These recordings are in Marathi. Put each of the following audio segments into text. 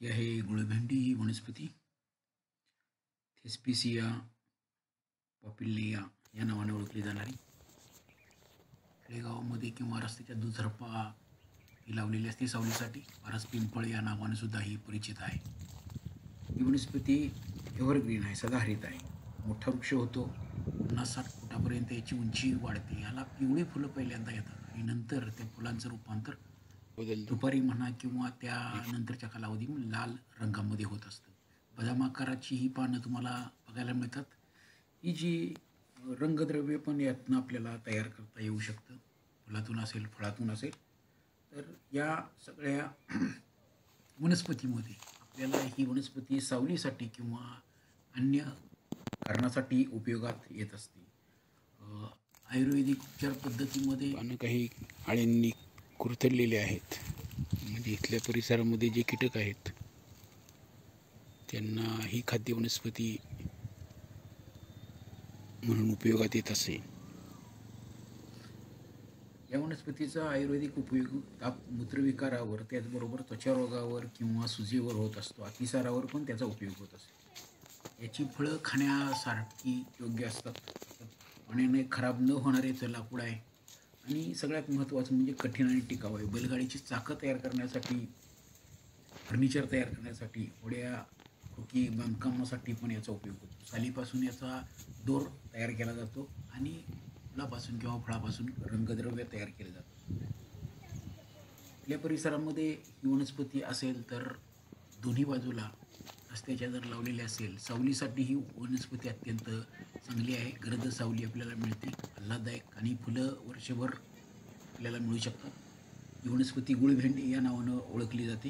ही आहे गुळभेंडी ही वनस्पती. थेस्पिसिया पॉपिलिया या नावाने ओळखली जाणारी खेडेगावामध्ये किंवा रस्त्याच्या दुतर्फा ही लावलेली असते सावलीसाठी. पारस पिंपळ या नावाने सुद्धा ही परिचित आहे. ही वनस्पती एव्हरग्रीन आहे, सदाहरित आहे. मोठा वृक्ष होतो, 50-60 फुटापर्यंत याची उंची वाढते. याला पिवळी फुलं पहिल्यांदा येतात आणि नंतर त्या फुलांचं रूपांतर दुपारी म्हणा किंवा त्यानंतरच्या कालावधीमध्ये लाल रंगामध्ये होत असतं. बदाम आकाराची ही पानं तुम्हाला बघायला मिळतात. ही जी रंगद्रव्य पण यातनं आपल्याला तयार करता येऊ शकतं, फुलातून असेल, फळातून असेल. तर या सगळ्या वनस्पतीमध्ये आपल्याला ही वनस्पती सावलीसाठी किंवा अन्य कारणासाठी उपयोगात येत असते. आयुर्वेदिक उपचार पद्धतीमध्ये पानं काही आळ्यांनी कुरतडलेले आहेत, म्हणजे इथल्या परिसरामध्ये जे कीटक आहेत त्यांना ही खाद्य वनस्पती म्हणून उपयोगात येत असे. या वनस्पतीचा आयुर्वेदिक उपयोग ताप मूत्रविकारावर, त्याचबरोबर त्वचारोगावर किंवा सुजीवर होत असतो. अतिसारावर पण त्याचा उपयोग होत असतो. याची फळं खाण्यासारखी योग्य असतात. पाण्याने खराब न होणारे लाकूड आहे आणि सगळ्यात महत्त्वाचं म्हणजे कठीण आणि टिकाऊ आहे. बैलगाडीची चाकं तयार करण्यासाठी, फर्निचर तयार करण्यासाठी, होड्या खोकी बांधकामासाठी पण याचा उपयोग होतो. सालीपासून याचा दोर तयार केला जातो आणि फुलापासून किंवा फळापासून रंगद्रव्य तयार केले जातं. आपल्या परिसरामध्ये ही वनस्पती असेल तर दोन्ही बाजूला रस्त्याच्या जर लावलेली असेल, सावलीसाठी ही वनस्पती अत्यंत चांगली आहे. गर्द सावली आपल्याला मिळते, आल्हाददायक, आणि फुलं वर्षभर आपल्याला मिळू शकतात. ही वनस्पती गुळभेंडी या नावानं ओळखली जाते.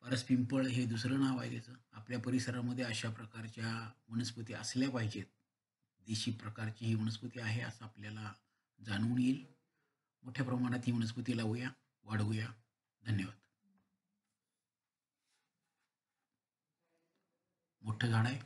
पारस पिंपळ हे दुसरं नाव आहे त्याचं. आपल्या परिसरामध्ये अशा प्रकारच्या वनस्पती असल्या पाहिजेत. देशी प्रकारची ही वनस्पती आहे असं आपल्याला जाणवून येईल. मोठ्या प्रमाणात ही वनस्पती लावूया, वाढवूया. धन्यवाद. मोठं झाड आहे.